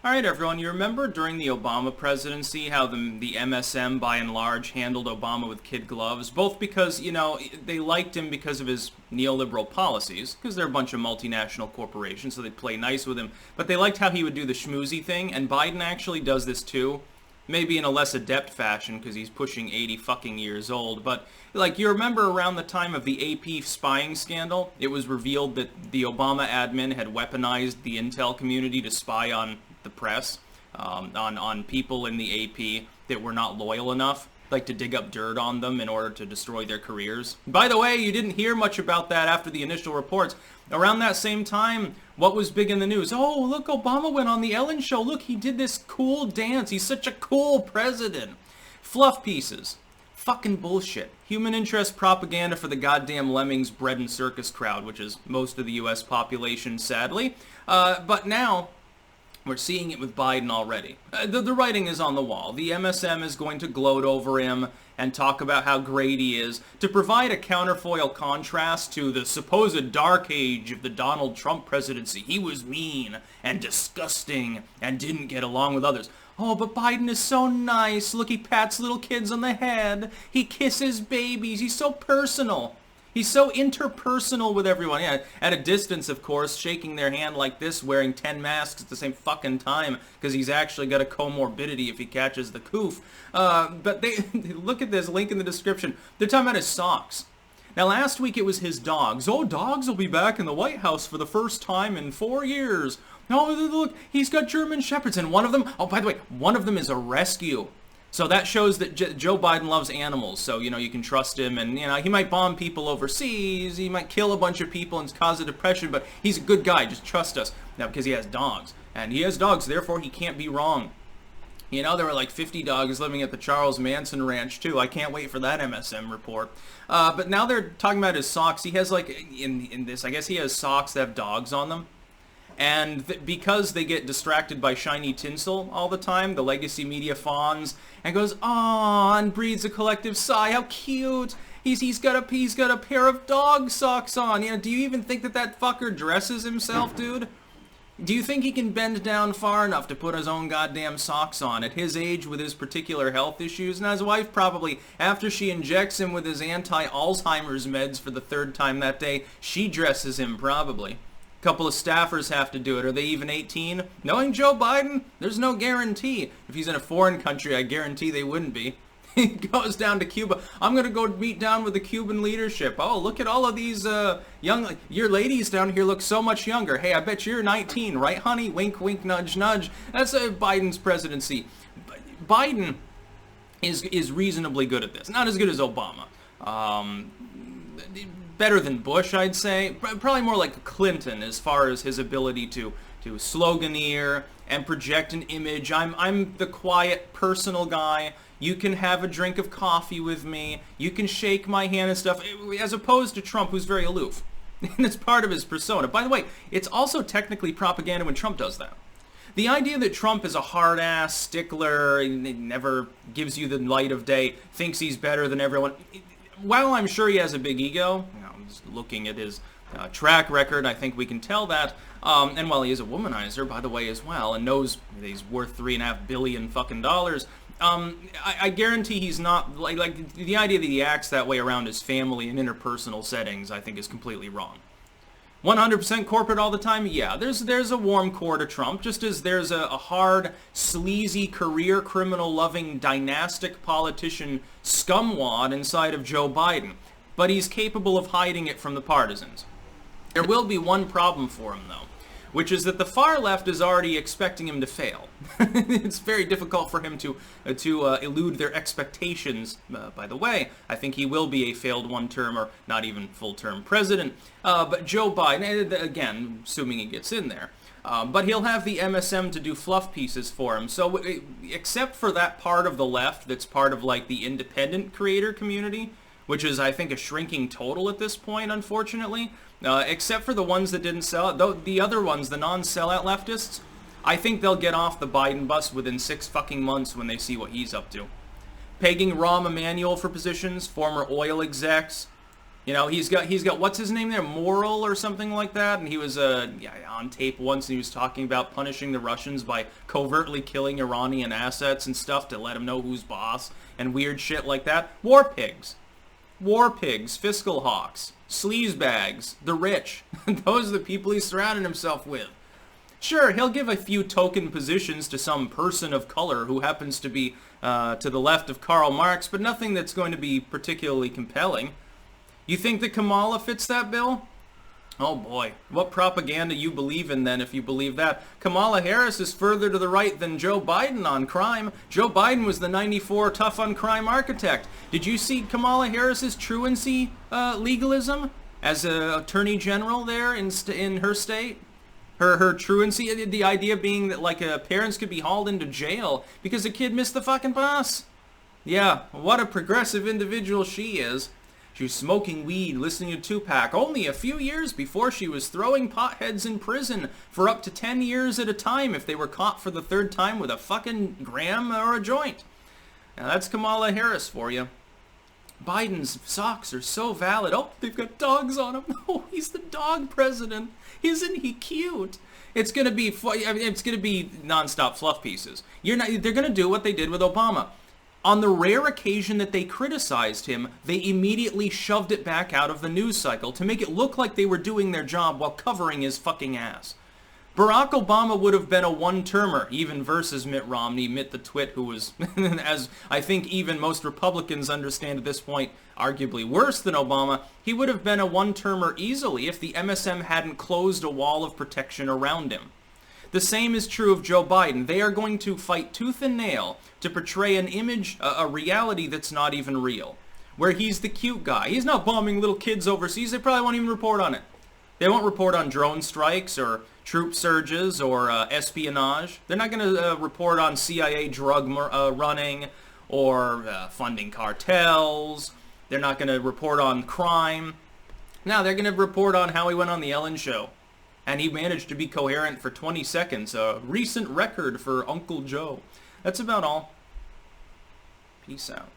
Alright everyone, you remember during the Obama presidency how the MSM by and large handled Obama with kid gloves? Both because, they liked him because of his neoliberal policies, because they're a bunch of multinational corporations, so they play nice with him, but they liked how he would do the schmoozy thing, and Biden actually does this too. Maybe in a less adept fashion, because he's pushing 80 fucking years old, but, you remember around the time of the AP spying scandal, it was revealed that the Obama admin had weaponized the intel community to spy on the press, on people in the AP that were not loyal enough, to dig up dirt on them in order to destroy their careers. By the way, you didn't hear much about that after the initial reports. Around that same time, what was big in the news? Oh, look, Obama went on the Ellen show. Look, he did this cool dance. He's such a cool president. Fluff pieces. Fucking bullshit. Human interest propaganda for the goddamn lemmings bread and circus crowd, which is most of the US population, sadly. But now we're seeing it with Biden already. The writing is on the wall. The MSM is going to gloat over him and talk about how great he is to provide a counterfoil contrast to the supposed dark age of the Donald Trump presidency. He was mean and disgusting and didn't get along with others. Oh, but Biden is so nice. Look, he pats little kids on the head. He kisses babies. He's so personal. He's so interpersonal with everyone. Yeah, at a distance, of course, shaking their hand like this, wearing 10 masks at the same fucking time, because he's actually got a comorbidity if he catches the coof. But they look at this link in the description. They're talking about his socks. Now, last week it was his dogs. Oh, dogs will be back in the White House for the first time in 4 years. Oh, look, he's got German Shepherds, and one of them, oh, by the way, one of them is a rescue. So that shows that Joe Biden loves animals, so, you can trust him, and, he might bomb people overseas, he might kill a bunch of people and cause a depression, but he's a good guy, just trust us. Now, because he has dogs, and he has dogs, therefore he can't be wrong. There were 50 dogs living at the Charles Manson Ranch, too. I can't wait for that MSM report. But now they're talking about his socks. He has, in this, I guess he has socks that have dogs on them. And because they get distracted by shiny tinsel all the time, the legacy media fawns and goes, "Aw," and breathes a collective sigh. How cute! He's got a pair of dog socks on. Do you even think that fucker dresses himself, dude? Do you think he can bend down far enough to put his own goddamn socks on at his age with his particular health issues? And his wife probably, after she injects him with his anti-Alzheimer's meds for the 3rd time that day, she dresses him probably. Couple of staffers have to do it. Are they even 18? Knowing Joe Biden, there's no guarantee. If he's in a foreign country, I guarantee they wouldn't be. He goes down to Cuba. I'm going to go meet down with the Cuban leadership. Oh, look at all of these your ladies down here look so much younger. Hey, I bet you're 19, right, honey? Wink, wink, nudge, nudge. That's Biden's presidency. Biden is reasonably good at this. Not as good as Obama. Better than Bush, I'd say. Probably more like Clinton as far as his ability to sloganeer and project an image. I'm the quiet, personal guy. You can have a drink of coffee with me. You can shake my hand and stuff. As opposed to Trump, who's very aloof. And it's part of his persona. By the way, it's also technically propaganda when Trump does that. The idea that Trump is a hard-ass stickler, and never gives you the light of day, thinks he's better than everyone. While I'm sure he has a big ego, just looking at his track record, I think we can tell that. And while he is a womanizer, by the way, as well, and knows that he's worth $3.5 billion fucking dollars, I guarantee he's not like the idea that he acts that way around his family in interpersonal settings. I think is completely wrong. 100% corporate all the time? Yeah, there's a warm core to Trump, just as there's a hard, sleazy, career criminal-loving, dynastic politician scumwad inside of Joe Biden. But he's capable of hiding it from the partisans. There will be one problem for him, though, which is that the far left is already expecting him to fail. It's very difficult for him to elude their expectations. By the way, I think he will be a failed one-term or not even full-term president. But Joe Biden, again, assuming he gets in there, but he'll have the MSM to do fluff pieces for him. So except for that part of the left that's part of the independent creator community, which is, I think, a shrinking total at this point, unfortunately. Except for the ones that didn't sell, though the other ones, the non-sellout leftists, I think they'll get off the Biden bus within 6 fucking months when they see what he's up to. Pegging Rahm Emanuel for positions, former oil execs, You know, he's got what's his name there, Moral or something like that, and he was on tape once, and he was talking about punishing the Russians by covertly killing Iranian assets and stuff to let him know who's boss and weird shit like that. War pigs, fiscal hawks, sleazebags, the rich. Those are the people he's surrounding himself with. Sure, he'll give a few token positions to some person of color who happens to be to the left of Karl Marx, but nothing that's going to be particularly compelling. You think that Kamala fits that bill? Oh boy, what propaganda you believe in then if you believe that. Kamala Harris is further to the right than Joe Biden on crime. Joe Biden was the 94 tough on crime architect. Did you see Kamala Harris's truancy legalism as a attorney general there in her state? Her truancy, the idea being that like parents could be hauled into jail because a kid missed the fucking bus. Yeah, what a progressive individual she is. She was smoking weed, listening to Tupac, only a few years before she was throwing potheads in prison for up to 10 years at a time if they were caught for the third time with a fucking gram or a joint. Now that's Kamala Harris for you. Biden's socks are so valid. Oh, they've got dogs on them. Oh, he's the dog president. Isn't he cute? It's gonna be nonstop fluff pieces. They're gonna do what they did with Obama. On the rare occasion that they criticized him, they immediately shoved it back out of the news cycle to make it look like they were doing their job while covering his fucking ass. Barack Obama would have been a one-termer, even versus Mitt Romney, Mitt the Twit, who was, as I think even most Republicans understand at this point, arguably worse than Obama. He would have been a one-termer easily if the MSM hadn't closed a wall of protection around him. The same is true of Joe Biden. They are going to fight tooth and nail to portray an image, a reality that's not even real, where he's the cute guy. He's not bombing little kids overseas. They probably won't even report on it. They won't report on drone strikes or troop surges or espionage. They're not going to report on CIA drug running or funding cartels. They're not going to report on crime. No, they're going to report on how he went on the Ellen Show. And he managed to be coherent for 20 seconds, a recent record for Uncle Joe. That's about all. Peace out.